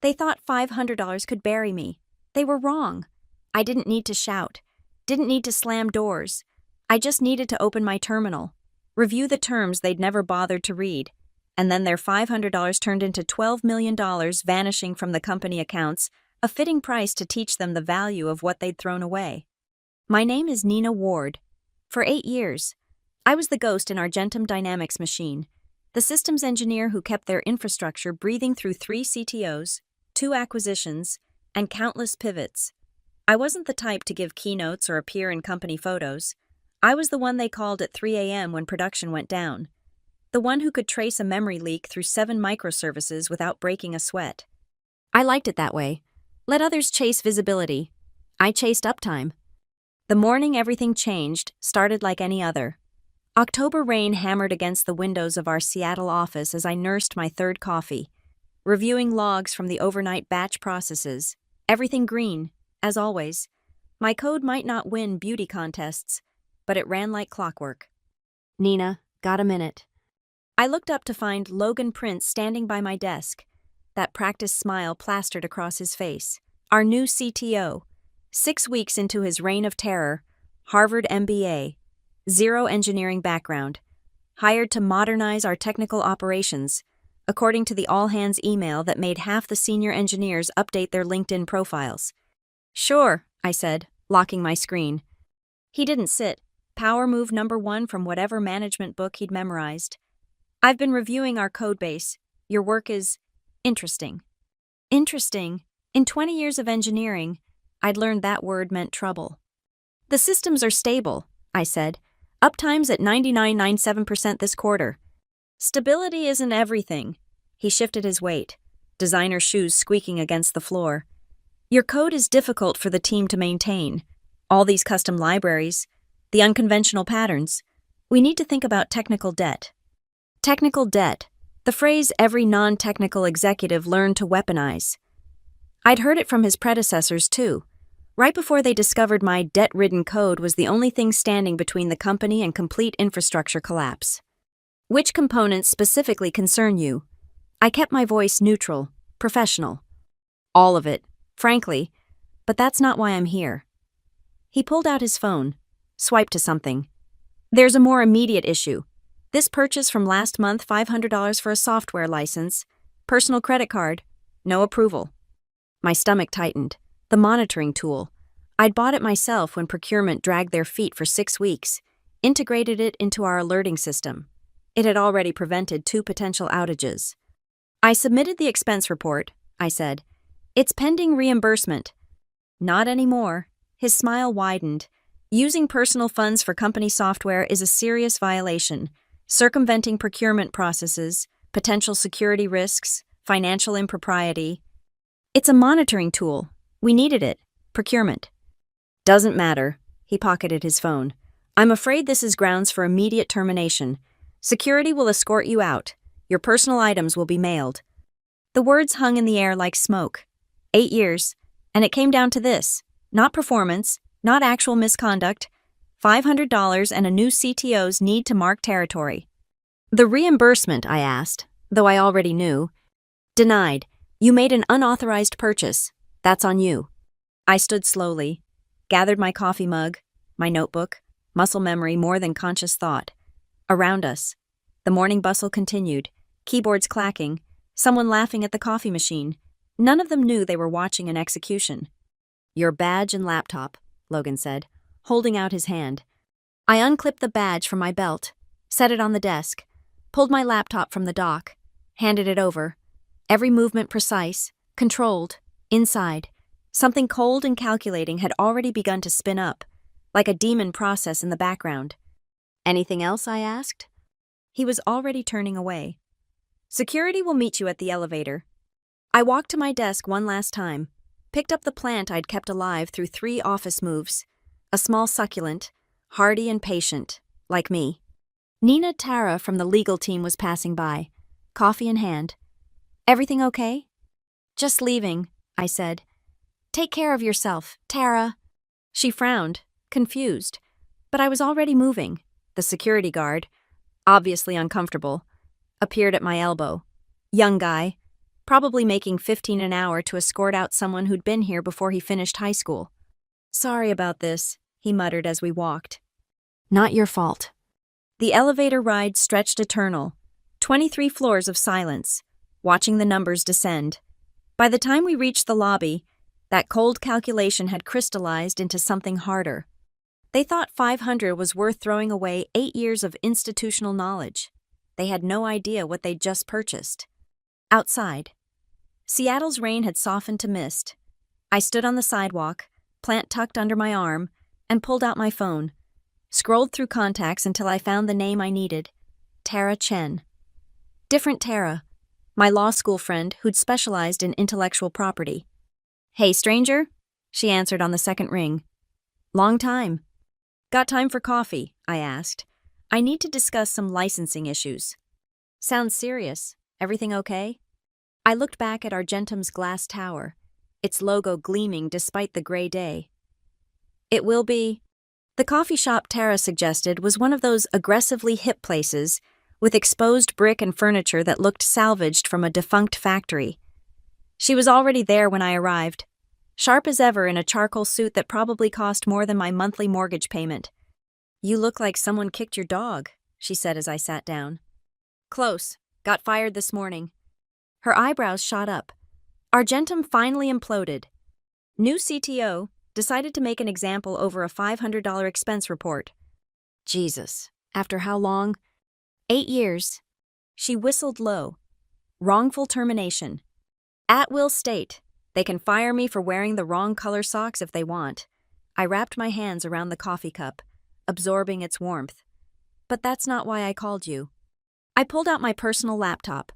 They thought $500 could bury me. They were wrong. I didn't need to shout, didn't need to slam doors. I just needed to open my terminal, review the terms they'd never bothered to read, and then their $500 turned into $12 million vanishing from the company accounts, a fitting price to teach them the value of what they'd thrown away. My name is Nina Ward. For 8 years, I was the ghost in Argentum Dynamics machine, the systems engineer who kept their infrastructure breathing through 3 CTOs, 2 acquisitions, and countless pivots. I wasn't the type to give keynotes or appear in company photos. I was the one they called at 3 a.m. when production went down. The one who could trace a memory leak through 7 microservices without breaking a sweat. I liked it that way. Let others chase visibility. I chased uptime. The morning everything changed started like any other. October rain hammered against the windows of our Seattle office as I nursed my 3rd coffee, reviewing logs from the overnight batch processes. Everything green, as always. My code might not win beauty contests, but it ran like clockwork. Nina, got a minute? I looked up to find Logan Prince standing by my desk, that practiced smile plastered across his face. Our new CTO. 6 weeks into his reign of terror, Harvard MBA, 0 engineering background, hired to modernize our technical operations, according to the all-hands email that made half the senior engineers update their LinkedIn profiles. Sure, I said, locking my screen. He didn't sit. Power move number 1 from whatever management book he'd memorized. I've been reviewing our codebase. Your work is interesting. Interesting? In 20 years of engineering, I'd learned that word meant trouble. The systems are stable, I said. Uptime's at 99.97% this quarter. Stability isn't everything. He shifted his weight, designer shoes squeaking against the floor. Your code is difficult for the team to maintain. All these custom libraries, the unconventional patterns. We need to think about technical debt. Technical debt, the phrase every non-technical executive learned to weaponize. I'd heard it from his predecessors, too. Right before they discovered my debt-ridden code was the only thing standing between the company and complete infrastructure collapse. Which components specifically concern you? I kept my voice neutral, professional. All of it, frankly, but that's not why I'm here. He pulled out his phone, swiped to something. There's a more immediate issue. This purchase from last month, $500 for a software license, personal credit card, no approval. My stomach tightened. The monitoring tool. I'd bought it myself when procurement dragged their feet for 6 weeks, integrated it into our alerting system. It had already prevented 2 potential outages. I submitted the expense report, I said. It's pending reimbursement. Not anymore. His smile widened. Using personal funds for company software is a serious violation. Circumventing procurement processes, potential security risks, financial impropriety. It's a monitoring tool. We needed it. Procurement. Doesn't matter. He pocketed his phone. I'm afraid this is grounds for immediate termination. Security will escort you out. Your personal items will be mailed. The words hung in the air like smoke. 8 years. And it came down to this. Not performance, not actual misconduct. $500 and a new CTO's need to mark territory. The reimbursement, I asked, though I already knew. Denied. You made an unauthorized purchase. That's on you. I stood slowly, gathered my coffee mug, my notebook, muscle memory more than conscious thought. Around us, the morning bustle continued, keyboards clacking, someone laughing at the coffee machine. None of them knew they were watching an execution. Your badge and laptop, Logan said, holding out his hand. I unclipped the badge from my belt, set it on the desk, pulled my laptop from the dock, handed it over. Every movement precise, controlled, inside. Something cold and calculating had already begun to spin up, like a demon process in the background. Anything else, I asked? He was already turning away. Security will meet you at the elevator. I walked to my desk one last time, picked up the plant I'd kept alive through 3 office moves, a small succulent, hardy and patient, like me. Nina Tara from the legal team was passing by, coffee in hand. Everything okay? Just leaving, I said. Take care of yourself, Tara. She frowned, confused, but I was already moving. The security guard, obviously uncomfortable, appeared at my elbow. Young guy, probably making 15 an hour to escort out someone who'd been here before he finished high school. Sorry about this, he muttered as we walked. Not your fault. The elevator ride stretched eternal, 23 floors of silence, watching the numbers descend. By the time we reached the lobby, that cold calculation had crystallized into something harder. They thought 500 was worth throwing away 8 years of institutional knowledge. They had no idea what they'd just purchased. Outside, Seattle's rain had softened to mist. I stood on the sidewalk, plant tucked under my arm, and pulled out my phone. Scrolled through contacts until I found the name I needed, Tara Chen. Different Tara, my law school friend who'd specialized in intellectual property. Hey, stranger, she answered on the second ring. Long time. Got time for coffee? I asked. I need to discuss some licensing issues. Sounds serious. Everything okay? I looked back at Argentum's glass tower, its logo gleaming despite the gray day. It will be. The coffee shop Tara suggested was one of those aggressively hip places with exposed brick and furniture that looked salvaged from a defunct factory. She was already there when I arrived, sharp as ever in a charcoal suit that probably cost more than my monthly mortgage payment. You look like someone kicked your dog, she said as I sat down. Close. Got fired this morning. Her eyebrows shot up. Argentum finally imploded. New CTO decided to make an example over a $500 expense report. Jesus, after how long? 8 years. She whistled low. Wrongful termination. At will state. They can fire me for wearing the wrong color socks if they want. I wrapped my hands around the coffee cup, absorbing its warmth. But that's not why I called you. I pulled out my personal laptop,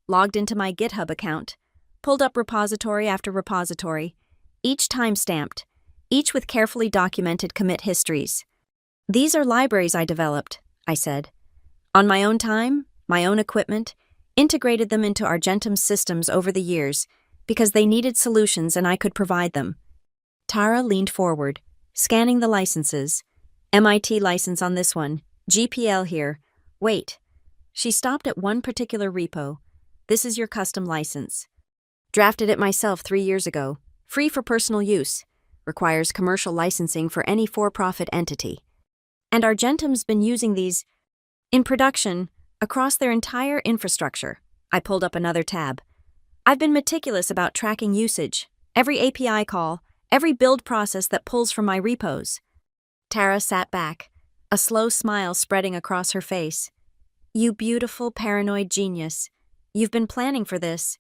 logged into my GitHub account, pulled up repository after repository, each time-stamped, each with carefully documented commit histories. These are libraries I developed, I said. On my own time, my own equipment, integrated them into Argentum's systems over the years because they needed solutions and I could provide them. Tara leaned forward, scanning the licenses. MIT license on this one, GPL here. Wait. She stopped at one particular repo. This is your custom license. Drafted it myself 3 years ago. Free for personal use. Requires commercial licensing for any for-profit entity. And Argentum's been using these in production across their entire infrastructure. I pulled up another tab. I've been meticulous about tracking usage, every API call, every build process that pulls from my repos. Tara sat back, a slow smile spreading across her face. You beautiful, paranoid genius. You've been planning for this.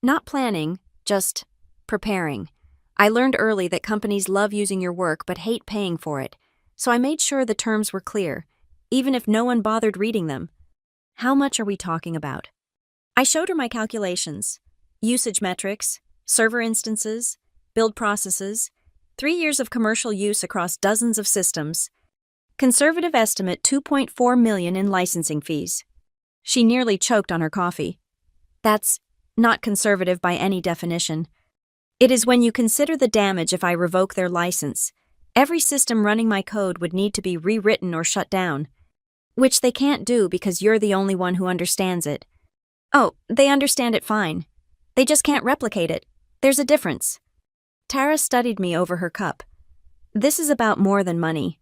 Not planning, just preparing. I learned early that companies love using your work but hate paying for it, so I made sure the terms were clear, even if no one bothered reading them. How much are we talking about? I showed her my calculations, usage metrics, server instances, build processes, 3 years of commercial use across dozens of systems. Conservative estimate $2.4 million in licensing fees. She nearly choked on her coffee. That's not conservative by any definition. It is when you consider the damage if I revoke their license. Every system running my code would need to be rewritten or shut down. Which they can't do because you're the only one who understands it. Oh, they understand it fine. They just can't replicate it. There's a difference. Tara studied me over her cup. This is about more than money.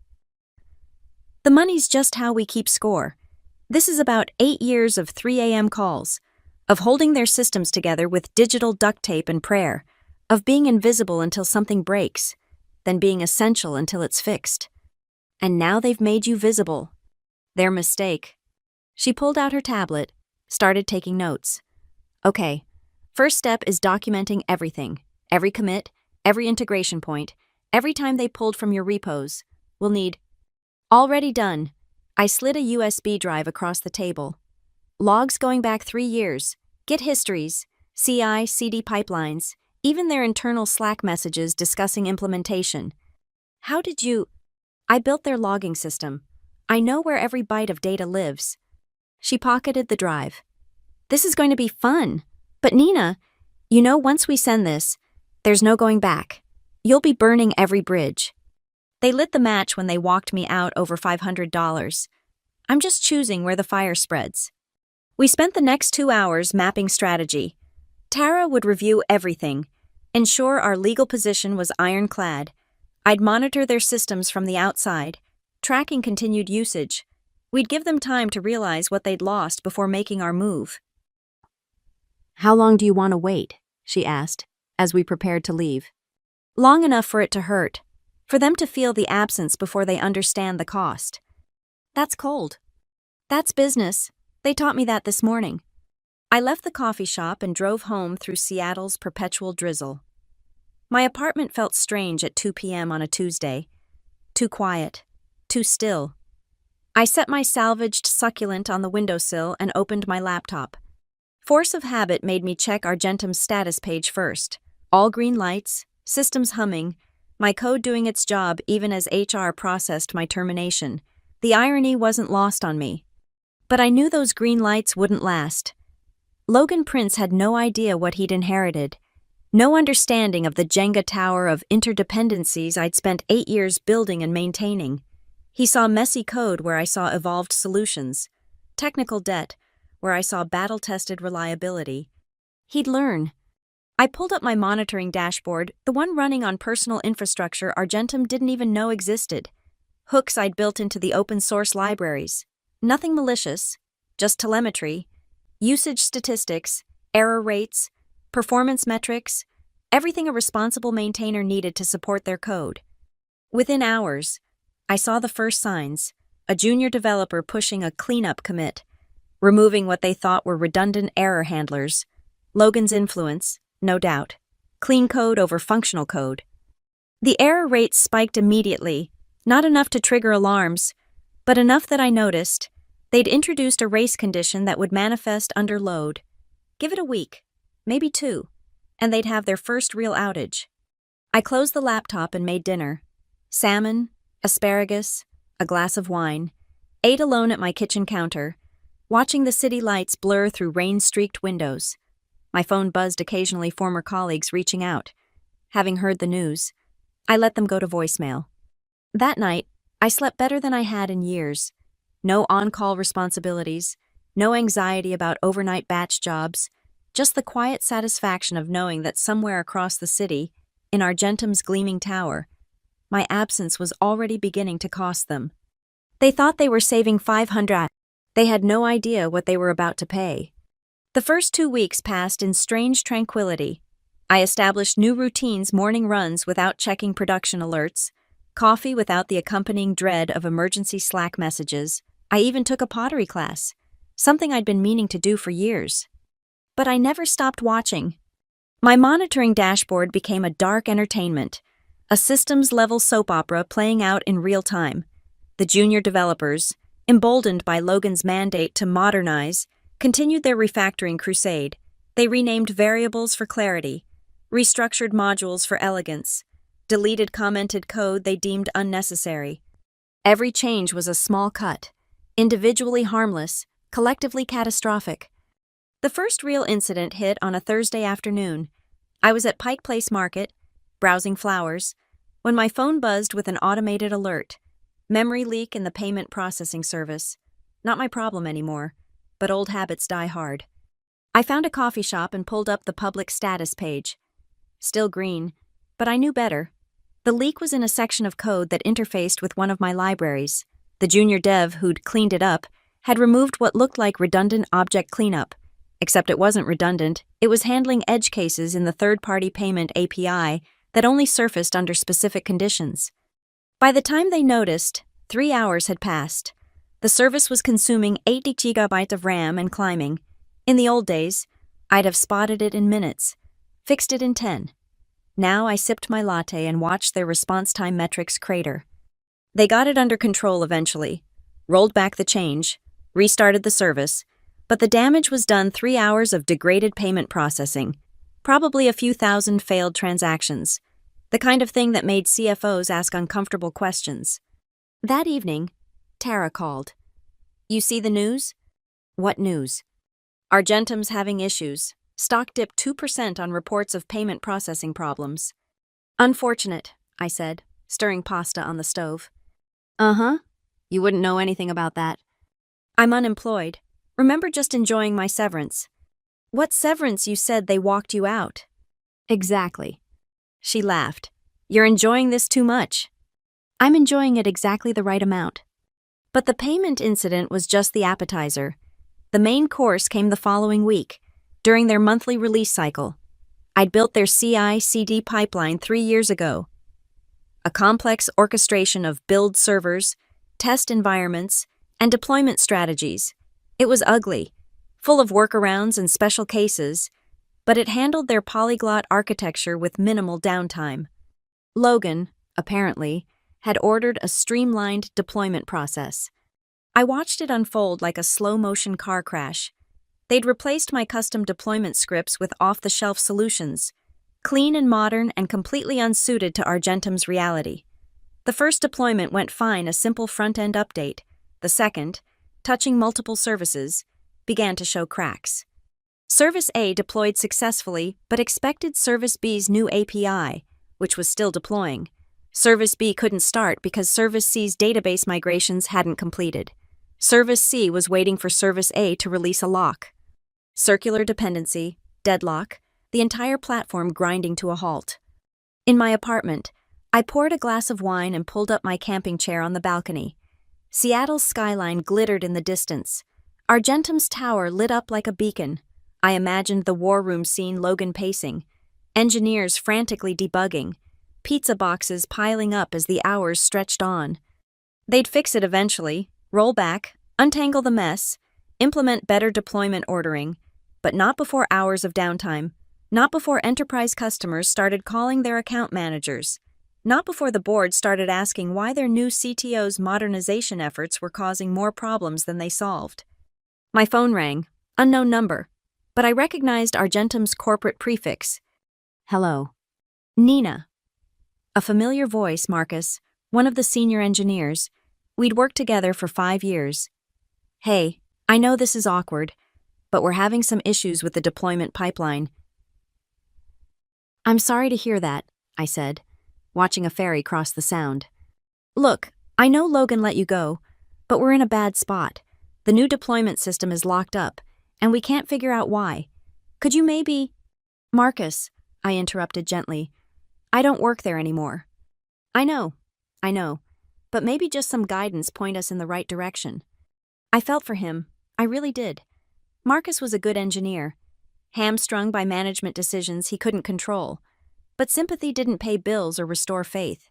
The money's just how we keep score. This is about 8 years of 3 a.m. calls, of holding their systems together with digital duct tape and prayer, of being invisible until something breaks, then being essential until it's fixed. And now they've made you visible. Their mistake. She pulled out her tablet, started taking notes. Okay, first step is documenting everything, every commit, every integration point, every time they pulled from your repos. We'll need. Already done. I slid a USB drive across the table. Logs going back 3 years, Git histories, CI/CD pipelines, even their internal Slack messages discussing implementation. How did you? I built their logging system. I know where every byte of data lives. She pocketed the drive. This is going to be fun. But Nina, you know once we send this, there's no going back. You'll be burning every bridge. They lit the match when they walked me out over $500. I'm just choosing where the fire spreads. We spent the next 2 hours mapping strategy. Tara would review everything, ensure our legal position was ironclad. I'd monitor their systems from the outside, tracking continued usage. We'd give them time to realize what they'd lost before making our move. "How long do you want to wait?" she asked, as we prepared to leave. "Long enough for it to hurt, for them to feel the absence before they understand the cost." "That's cold." "That's business. They taught me that this morning." I left the coffee shop and drove home through Seattle's perpetual drizzle. My apartment felt strange at 2 p.m. on a Tuesday. Too quiet, too still. I set my salvaged succulent on the windowsill and opened my laptop. Force of habit made me check Argentum's status page first. All green lights, systems humming, my code doing its job even as HR processed my termination. The irony wasn't lost on me. But I knew those green lights wouldn't last. Logan Prince had no idea what he'd inherited. No understanding of the Jenga tower of interdependencies I'd spent 8 years building and maintaining. He saw messy code where I saw evolved solutions. Technical debt where I saw battle-tested reliability. He'd learn. I pulled up my monitoring dashboard, the one running on personal infrastructure Argentum didn't even know existed. Hooks I'd built into the open-source libraries. Nothing malicious, just telemetry, usage statistics, error rates, performance metrics, everything a responsible maintainer needed to support their code. Within hours, I saw the first signs, a junior developer pushing a cleanup commit, removing what they thought were redundant error handlers. Logan's influence, no doubt. Clean code over functional code. The error rates spiked immediately, not enough to trigger alarms, but enough that I noticed. They'd introduced a race condition that would manifest under load. Give it a week, maybe 2, and they'd have their first real outage. I closed the laptop and made dinner. Salmon, asparagus, a glass of wine. Ate alone at my kitchen counter, watching the city lights blur through rain-streaked windows. My phone buzzed occasionally, former colleagues reaching out. Having heard the news, I let them go to voicemail. That night, I slept better than I had in years. No on-call responsibilities, no anxiety about overnight batch jobs, just the quiet satisfaction of knowing that somewhere across the city, in Argentum's gleaming tower, my absence was already beginning to cost them. They thought they were saving $500. They had no idea what they were about to pay. The first 2 weeks passed in strange tranquility. I established new routines, morning runs without checking production alerts, coffee without the accompanying dread of emergency Slack messages. I even took a pottery class, something I'd been meaning to do for years. But I never stopped watching. My monitoring dashboard became a dark entertainment, a systems-level soap opera playing out in real time. The junior developers, emboldened by Logan's mandate to modernize, continued their refactoring crusade. They renamed variables for clarity, restructured modules for elegance, deleted commented code they deemed unnecessary. Every change was a small cut, individually harmless, collectively catastrophic. The first real incident hit on a Thursday afternoon. I was at Pike Place Market, browsing flowers, when my phone buzzed with an automated alert. Memory leak in the payment processing service. Not my problem anymore, but old habits die hard. I found a coffee shop and pulled up the public status page. Still green, but I knew better. The leak was in a section of code that interfaced with one of my libraries. The junior dev who'd cleaned it up had removed what looked like redundant object cleanup. Except it wasn't redundant, it was handling edge cases in the third-party payment API that only surfaced under specific conditions. By the time they noticed, 3 hours had passed. The service was consuming 80 gigabytes of RAM and climbing. In the old days, I'd have spotted it in minutes, fixed it in 10. Now I sipped my latte and watched their response time metrics crater. They got it under control eventually, rolled back the change, restarted the service, but the damage was done 3 hours of degraded payment processing, probably a few thousand failed transactions, the kind of thing that made CFOs ask uncomfortable questions. That evening, Tara called. "You see the news?" "What news?" "Argentum's having issues. Stock dipped 2% on reports of payment processing problems." "Unfortunate," I said, stirring pasta on the stove. "Uh-huh. You wouldn't know anything about that." "I'm unemployed. Remember just enjoying my severance." What severance you said they walked you out? Exactly. She laughed. You're enjoying this too much. I'm enjoying it exactly the right amount. But the payment incident was just the appetizer. The main course came the following week, during their monthly release cycle. I'd built their CI/CD pipeline 3 years ago. A complex orchestration of build servers, test environments, and deployment strategies. It was ugly, full of workarounds and special cases, but it handled their polyglot architecture with minimal downtime. Logan, apparently, had ordered a streamlined deployment process. I watched it unfold like a slow-motion car crash. They'd replaced my custom deployment scripts with off-the-shelf solutions, clean and modern and completely unsuited to Argentum's reality. The first deployment went fine, a simple front-end update. The second, touching multiple services, began to show cracks. Service A deployed successfully but expected Service B's new API, which was still deploying. Service B couldn't start because Service C's database migrations hadn't completed. Service C was waiting for Service A to release a lock. Circular dependency, deadlock, the entire platform grinding to a halt. In my apartment, I poured a glass of wine and pulled up my camping chair on the balcony. Seattle's skyline glittered in the distance. Argentum's tower lit up like a beacon. I imagined the war room scene, Logan pacing, engineers frantically debugging, pizza boxes piling up as the hours stretched on. They'd fix it eventually, roll back, untangle the mess, implement better deployment ordering, but not before hours of downtime, not before enterprise customers started calling their account managers, not before the board started asking why their new CTO's modernization efforts were causing more problems than they solved. My phone rang, unknown number, but I recognized Argentum's corporate prefix. Hello. Nina. A familiar voice, Marcus, one of the senior engineers. We'd worked together for 5 years. Hey, I know this is awkward, but we're having some issues with the deployment pipeline. I'm sorry to hear that, I said, watching a ferry cross the sound. Look, I know Logan let you go, but we're in a bad spot. The new deployment system is locked up, and we can't figure out why. Could you maybe— Marcus, I interrupted gently. I don't work there anymore. I know, but maybe just some guidance point us in the right direction. I felt for him, I really did. Marcus was a good engineer, hamstrung by management decisions he couldn't control, but sympathy didn't pay bills or restore faith.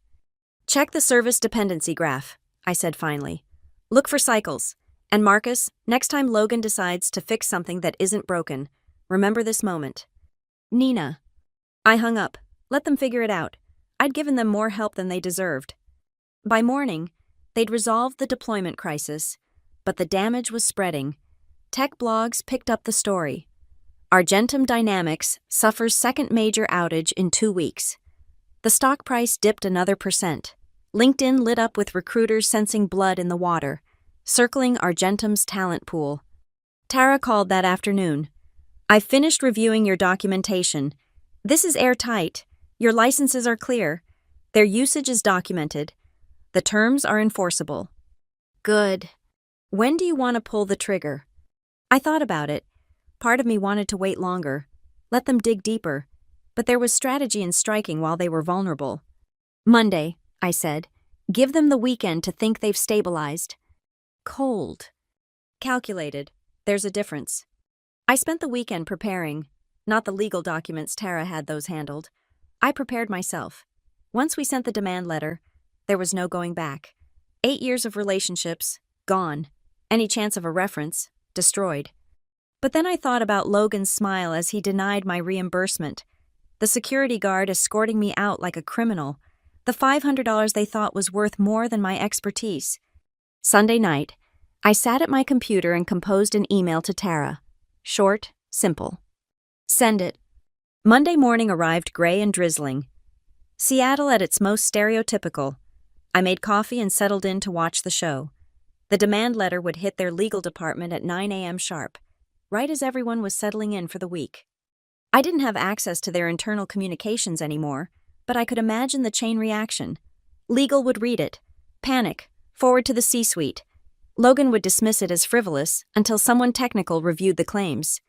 Check the service dependency graph, I said finally. Look for cycles. And Marcus, next time Logan decides to fix something that isn't broken, remember this moment. Nina. I hung up. Let them figure it out. I'd given them more help than they deserved. By morning, they'd resolved the deployment crisis, but the damage was spreading. Tech blogs picked up the story. Argentum Dynamics suffers second major outage in 2 weeks. The stock price dipped another %. LinkedIn lit up with recruiters sensing blood in the water, circling Argentum's talent pool. Tara called that afternoon. I've finished reviewing your documentation. This is airtight. Your licenses are clear. Their usage is documented. The terms are enforceable. Good. When do you want to pull the trigger? I thought about it. Part of me wanted to wait longer, let them dig deeper, but there was strategy in striking while they were vulnerable. Monday, I said. Give them the weekend to think they've stabilized. Cold. Calculated. There's a difference. I spent the weekend preparing, not the legal documents. Tara had those handled. I prepared myself. Once we sent the demand letter, there was no going back. 8 years of relationships, gone. Any chance of a reference, destroyed. But then I thought about Logan's smile as he denied my reimbursement. The security guard escorting me out like a criminal. The $500 they thought was worth more than my expertise. Sunday night, I sat at my computer and composed an email to Tara. Short, simple. Send it. Monday morning arrived gray and drizzling. Seattle at its most stereotypical. I made coffee and settled in to watch the show. The demand letter would hit their legal department at 9 a.m. sharp, right as everyone was settling in for the week. I didn't have access to their internal communications anymore, but I could imagine the chain reaction. Legal would read it, panic, forward to the C-suite. Logan would dismiss it as frivolous until someone technical reviewed the claims.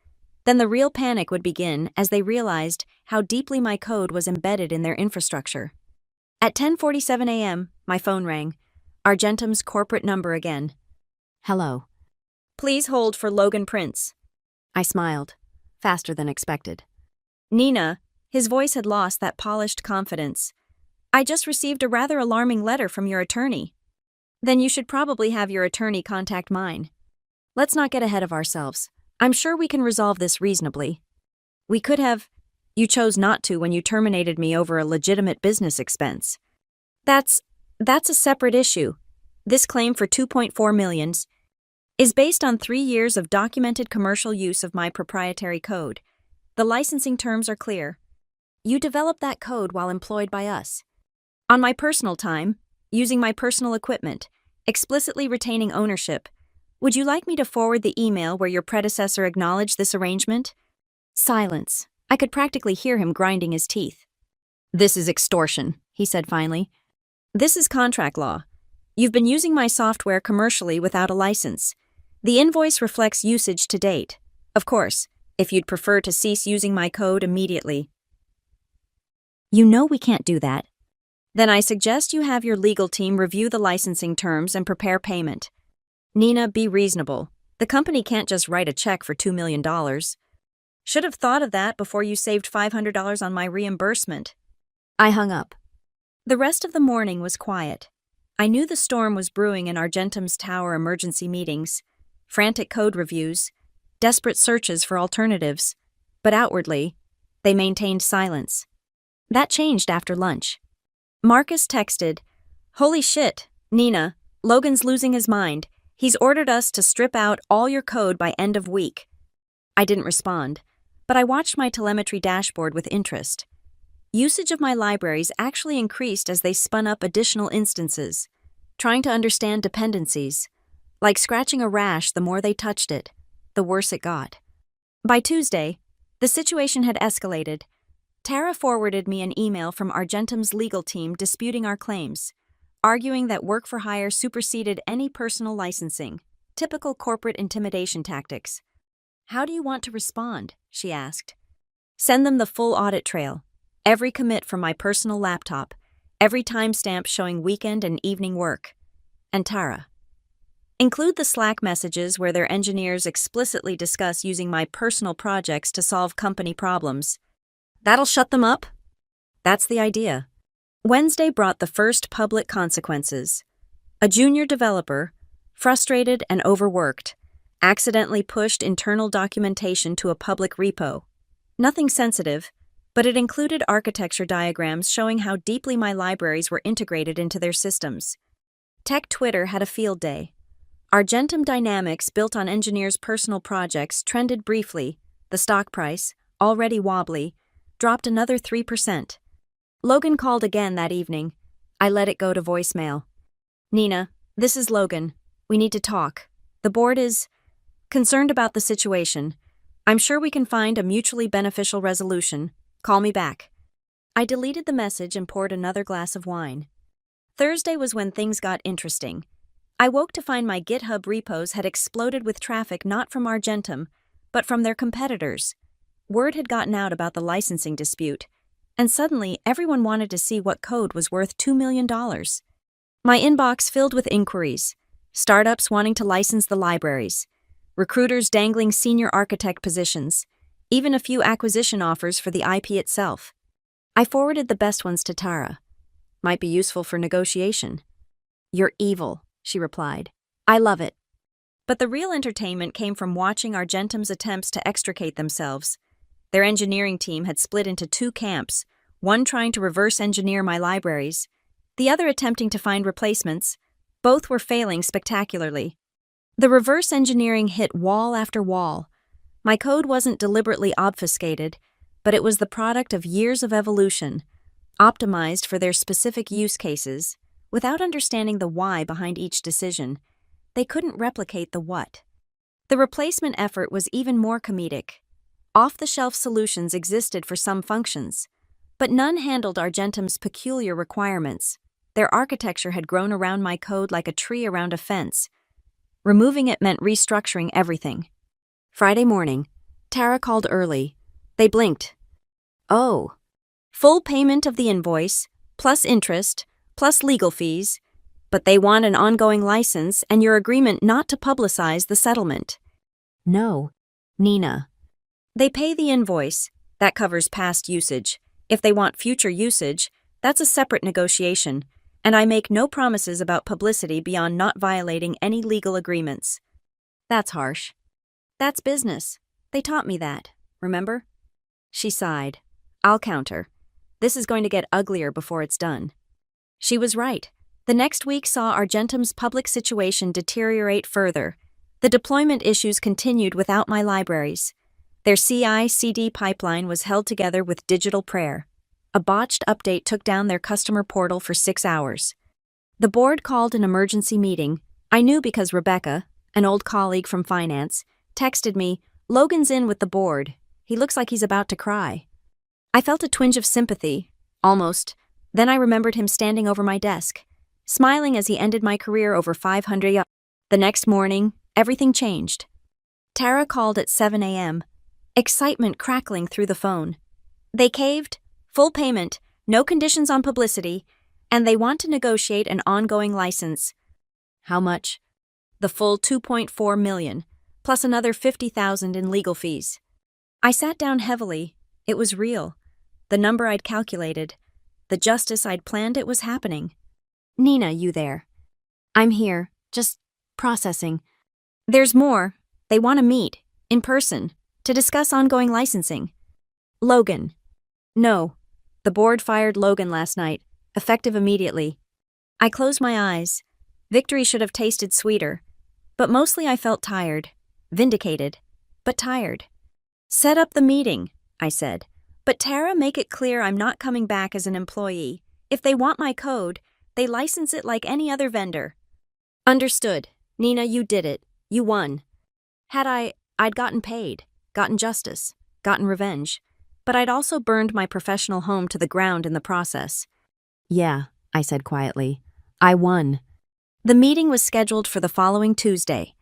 Then the real panic would begin as they realized how deeply my code was embedded in their infrastructure. At 10:47 a.m., my phone rang. Argentum's corporate number again. Hello. Please hold for Logan Prince. I smiled, faster than expected. Nina, his voice had lost that polished confidence. I just received a rather alarming letter from your attorney. Then you should probably have your attorney contact mine. Let's not get ahead of ourselves. I'm sure we can resolve this reasonably. We could have. You chose not to when you terminated me over a legitimate business expense. That's a separate issue. This claim for $2.4 million is based on 3 years of documented commercial use of my proprietary code. The licensing terms are clear. You developed that code while employed by us. On my personal time, using my personal equipment, explicitly retaining ownership. Would you like me to forward the email where your predecessor acknowledged this arrangement? Silence. I could practically hear him grinding his teeth. This is extortion, he said finally. This is contract law. You've been using my software commercially without a license. The invoice reflects usage to date. Of course, if you'd prefer to cease using my code immediately. You know we can't do that. Then I suggest you have your legal team review the licensing terms and prepare payment. Nina, be reasonable. The company can't just write a check for $2 million. Should have thought of that before you saved $500 on my reimbursement. I hung up. The rest of the morning was quiet. I knew the storm was brewing in Argentum's tower emergency meetings, frantic code reviews, desperate searches for alternatives, but outwardly, they maintained silence. That changed after lunch. Marcus texted, "Holy shit, Nina, Logan's losing his mind. He's ordered us to strip out all your code by end of week." I didn't respond, but I watched my telemetry dashboard with interest. Usage of my libraries actually increased as they spun up additional instances, trying to understand dependencies. Like scratching a rash, the more they touched it, the worse it got. By Tuesday, the situation had escalated. Tara forwarded me an email from Argentum's legal team disputing our claims, arguing that work for hire superseded any personal licensing, typical corporate intimidation tactics. How do you want to respond? She asked. Send them the full audit trail, every commit from my personal laptop, every timestamp showing weekend and evening work. And Tara. Include the Slack messages where their engineers explicitly discuss using my personal projects to solve company problems. That'll shut them up? That's the idea. Wednesday brought the first public consequences. A junior developer, frustrated and overworked, accidentally pushed internal documentation to a public repo. Nothing sensitive, but it included architecture diagrams showing how deeply my libraries were integrated into their systems. Tech Twitter had a field day. Argentum Dynamics, built on engineers' personal projects, trended briefly. The stock price, already wobbly, dropped another 3%. Logan called again that evening. I let it go to voicemail. Nina, this is Logan. We need to talk. The board is concerned about the situation. I'm sure we can find a mutually beneficial resolution. Call me back. I deleted the message and poured another glass of wine. Thursday was when things got interesting. I woke to find my GitHub repos had exploded with traffic not from Argentum, but from their competitors. Word had gotten out about the licensing dispute, and suddenly everyone wanted to see what code was worth $2 million. My inbox filled with inquiries, startups wanting to license the libraries, recruiters dangling senior architect positions, even a few acquisition offers for the IP itself. I forwarded the best ones to Tara. Might be useful for negotiation. You're evil, she replied. I love it. But the real entertainment came from watching Argentum's attempts to extricate themselves. Their engineering team had split into 2 camps, one trying to reverse engineer my libraries, the other attempting to find replacements. Both were failing spectacularly. The reverse engineering hit wall after wall. My code wasn't deliberately obfuscated, but it was the product of years of evolution, optimized for their specific use cases. Without understanding the why behind each decision, they couldn't replicate the what. The replacement effort was even more comedic. Off-the-shelf solutions existed for some functions, but none handled Argentum's peculiar requirements. Their architecture had grown around my code like a tree around a fence. Removing it meant restructuring everything. Friday morning, Tara called early. They blinked. Oh. Full payment of the invoice, plus interest, plus legal fees, but they want an ongoing license and your agreement not to publicize the settlement. No. Nina. They pay the invoice. That covers past usage. If they want future usage, that's a separate negotiation, and I make no promises about publicity beyond not violating any legal agreements. That's harsh. That's business. They taught me that, remember? She sighed. I'll counter. This is going to get uglier before it's done. She was right. The next week saw Argentum's public situation deteriorate further. The deployment issues continued without my libraries. Their CI/CD pipeline was held together with digital prayer. A botched update took down their customer portal for 6 hours. The board called an emergency meeting. I knew because Rebecca, an old colleague from finance, texted me, "Logan's in with the board. He looks like he's about to cry." I felt a twinge of sympathy, almost. Then I remembered him standing over my desk, smiling as he ended my career over 500. The next morning, everything changed. Tara called at 7 a.m., excitement crackling through the phone. They caved, full payment, no conditions on publicity, and they want to negotiate an ongoing license. How much? The full $2.4 million, plus another $50,000 in legal fees. I sat down heavily. It was real. The number I'd calculated. The justice I'd planned, it was happening. Nina, you there? I'm here, just processing. There's more. They want to meet, in person, to discuss ongoing licensing. Logan. No. The board fired Logan last night, effective immediately. I closed my eyes. Victory should have tasted sweeter. But mostly I felt tired. Vindicated. But tired. Set up the meeting, I said. But Tara, make it clear I'm not coming back as an employee. If they want my code, they license it like any other vendor. Understood. Nina, you did it. You won. I'd gotten paid, gotten justice, gotten revenge. But I'd also burned my professional home to the ground in the process. Yeah, I said quietly. I won. The meeting was scheduled for the following Tuesday.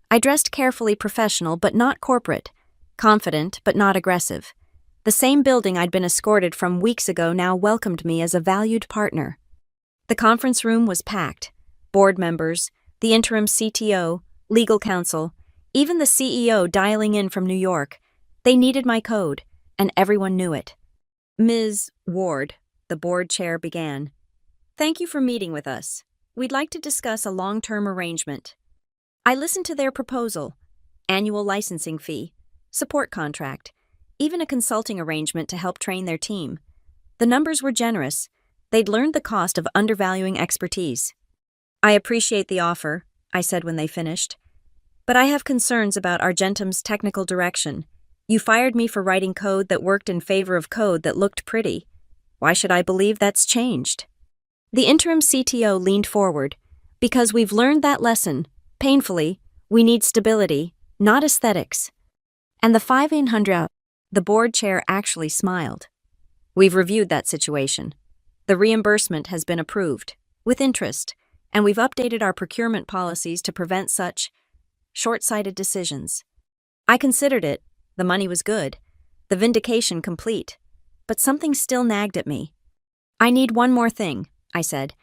I dressed carefully professional but not corporate, confident but not aggressive. The same building I'd been escorted from weeks ago now welcomed me as a valued partner. The conference room was packed. Board members, the interim CTO, legal counsel, even the CEO dialing in from New York. They needed my code, and everyone knew it. Ms. Ward, the board chair began. Thank you for meeting with us. We'd like to discuss a long-term arrangement. I listened to their proposal. Annual licensing fee, support contract, even a consulting arrangement to help train their team. The numbers were generous. They'd learned the cost of undervaluing expertise. I appreciate the offer, I said when they finished. But I have concerns about Argentum's technical direction. You fired me for writing code that worked in favor of code that looked pretty. Why should I believe that's changed? The interim CTO leaned forward. Because we've learned that lesson, painfully, we need stability, not aesthetics. And the 500. The board chair actually smiled. We've reviewed that situation. The reimbursement has been approved, with interest, and we've updated our procurement policies to prevent such short-sighted decisions. I considered it. The money was good. The vindication complete. But something still nagged at me. I need one more thing, I said.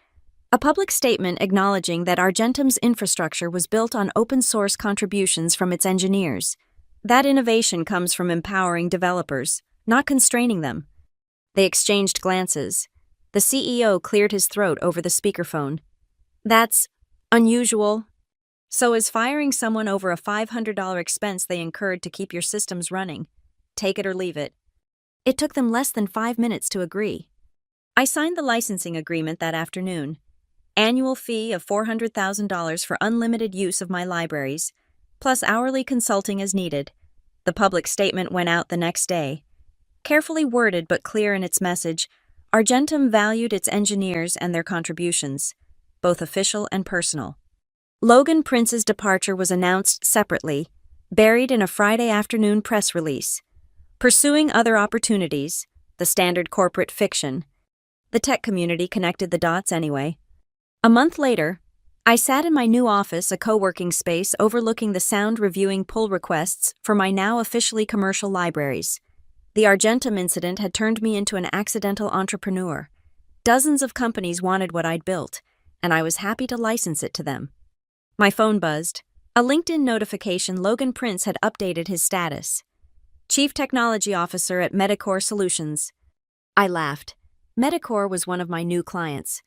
A public statement acknowledging that Argentum's infrastructure was built on open-source contributions from its engineers. That innovation comes from empowering developers, not constraining them. They exchanged glances. The CEO cleared his throat over the speakerphone. That's unusual. So is firing someone over a $500 expense they incurred to keep your systems running. Take it or leave it. It took them less than 5 minutes to agree. I signed the licensing agreement that afternoon. Annual fee of $400,000 for unlimited use of my libraries, plus hourly consulting as needed. The public statement went out the next day. Carefully worded but clear in its message, Argentum valued its engineers and their contributions, both official and personal. Logan Prince's departure was announced separately, buried in a Friday afternoon press release. Pursuing other opportunities, the standard corporate fiction. The tech community connected the dots anyway. A month later, I sat in my new office, a co-working space overlooking the sound reviewing pull requests for my now officially commercial libraries. The Argentum incident had turned me into an accidental entrepreneur. Dozens of companies wanted what I'd built, and I was happy to license it to them. My phone buzzed. A LinkedIn notification: Logan Prince had updated his status. Chief Technology Officer at Medicore Solutions. I laughed. Medicore was one of my new clients,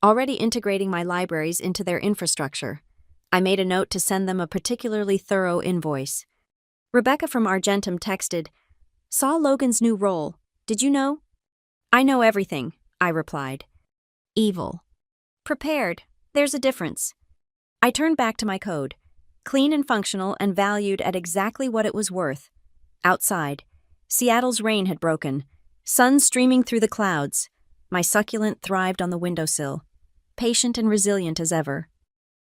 already integrating my libraries into their infrastructure. I made a note to send them a particularly thorough invoice. Rebecca from Argentum texted, "Saw Logan's new role. Did you know?" "I know everything," I replied. Evil. Prepared. There's a difference. I turned back to my code, clean and functional and valued at exactly what it was worth. Outside, Seattle's rain had broken, sun streaming through the clouds. My succulent thrived on the windowsill, patient and resilient as ever.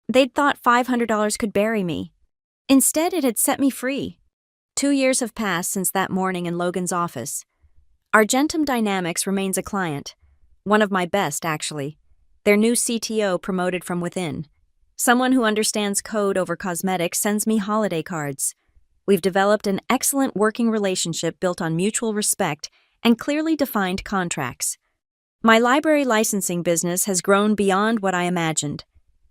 They'd thought $500 could bury me. Instead, it had set me free. 2 years have passed since that morning in Logan's office. Argentum Dynamics remains a client. One of my best, actually. Their new CTO promoted from within. Someone who understands code over cosmetics sends me holiday cards. We've developed an excellent working relationship built on mutual respect and clearly defined contracts. My library licensing business has grown beyond what I imagined.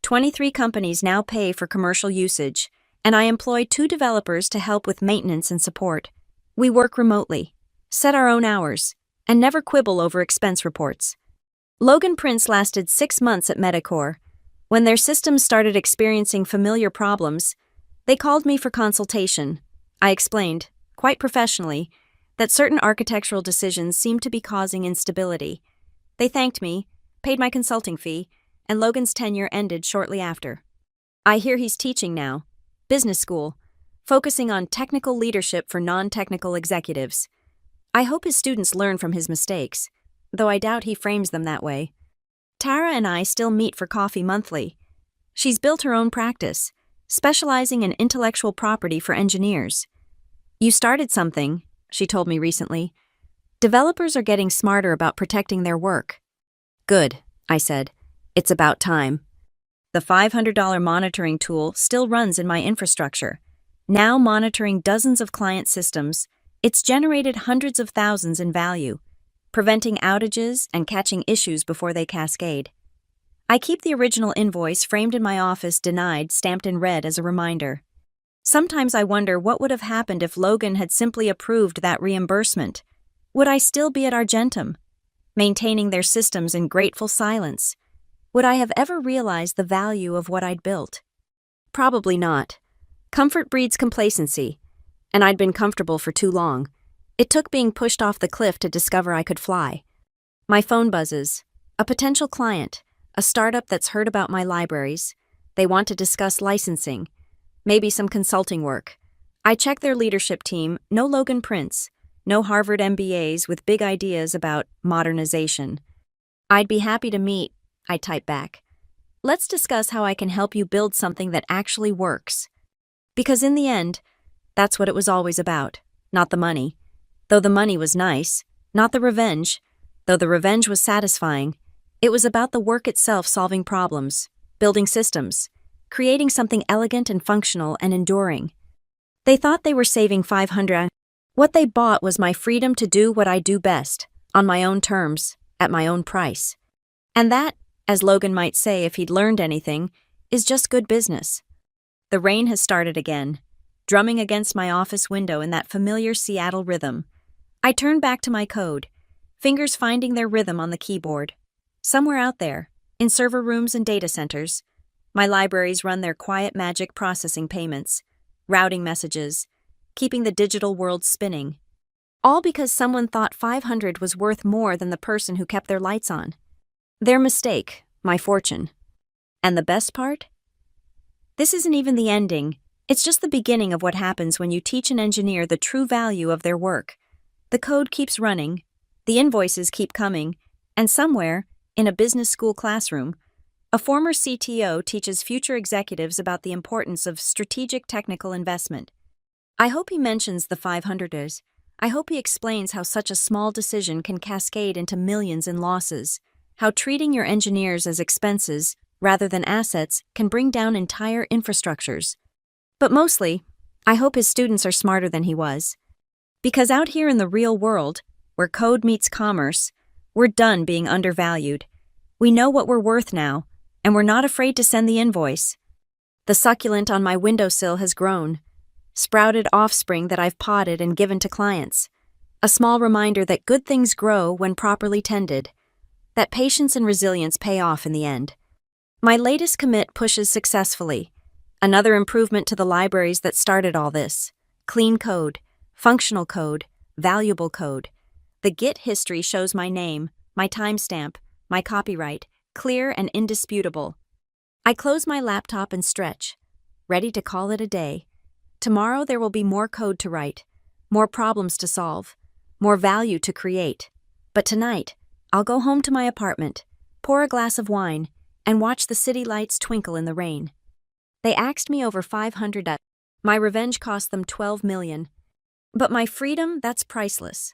23 companies now pay for commercial usage, and I employ 2 developers to help with maintenance and support. We work remotely, set our own hours, and never quibble over expense reports. Logan Prince lasted 6 months at Medicore. When their systems started experiencing familiar problems, they called me for consultation. I explained, quite professionally, that certain architectural decisions seemed to be causing instability. They thanked me, paid my consulting fee, and Logan's tenure ended shortly after. I hear he's teaching now, business school, focusing on technical leadership for non-technical executives. I hope his students learn from his mistakes, though I doubt he frames them that way. Tara and I still meet for coffee monthly. She's built her own practice, specializing in intellectual property for engineers. "You started something," she told me recently. "Developers are getting smarter about protecting their work." "Good," I said. "It's about time." The $500 monitoring tool still runs in my infrastructure. Now monitoring dozens of client systems, it's generated hundreds of thousands in value, preventing outages and catching issues before they cascade. I keep the original invoice framed in my office, denied, stamped in red as a reminder. Sometimes I wonder what would have happened if Logan had simply approved that reimbursement. Would I still be at Argentum, maintaining their systems in grateful silence? Would I have ever realized the value of what I'd built? Probably not. Comfort breeds complacency, and I'd been comfortable for too long. It took being pushed off the cliff to discover I could fly. My phone buzzes. A potential client, a startup that's heard about my libraries. They want to discuss licensing, maybe some consulting work. I check their leadership team. No Logan Prince, no Harvard MBAs with big ideas about modernization. "I'd be happy to meet," I type back. "Let's discuss how I can help you build something that actually works." Because in the end, that's what it was always about, not the money. Though the money was nice, not the revenge. Though the revenge was satisfying, it was about the work itself, solving problems, building systems, creating something elegant and functional and enduring. They thought they were saving $500. What they bought was my freedom to do what I do best, on my own terms, at my own price. And that, as Logan might say if he'd learned anything, is just good business. The rain has started again, drumming against my office window in that familiar Seattle rhythm. I turn back to my code, fingers finding their rhythm on the keyboard. Somewhere out there, in server rooms and data centers, my libraries run their quiet magic, processing payments, routing messages, keeping the digital world spinning. All because someone thought $500 was worth more than the person who kept their lights on. Their mistake, my fortune. And the best part? This isn't even the ending. It's just the beginning of what happens when you teach an engineer the true value of their work. The code keeps running, the invoices keep coming, and somewhere, in a business school classroom, a former CTO teaches future executives about the importance of strategic technical investment. I hope he mentions the $500. I hope he explains how such a small decision can cascade into millions in losses, how treating your engineers as expenses rather than assets, can bring down entire infrastructures. But mostly, I hope his students are smarter than he was. Because out here in the real world, where code meets commerce, we're done being undervalued. We know what we're worth now, and we're not afraid to send the invoice. The succulent on my windowsill has grown, sprouted offspring that I've potted and given to clients. A small reminder that good things grow when properly tended, that patience and resilience pay off in the end. My latest commit pushes successfully. Another improvement to the libraries that started all this. Clean code, functional code, valuable code. The Git history shows my name, my timestamp, my copyright, clear and indisputable. I close my laptop and stretch, ready to call it a day. Tomorrow there will be more code to write, more problems to solve, more value to create. But tonight, I'll go home to my apartment, pour a glass of wine, and watch the city lights twinkle in the rain. They axed me over 500. My revenge cost them 12 million. But my freedom, that's priceless.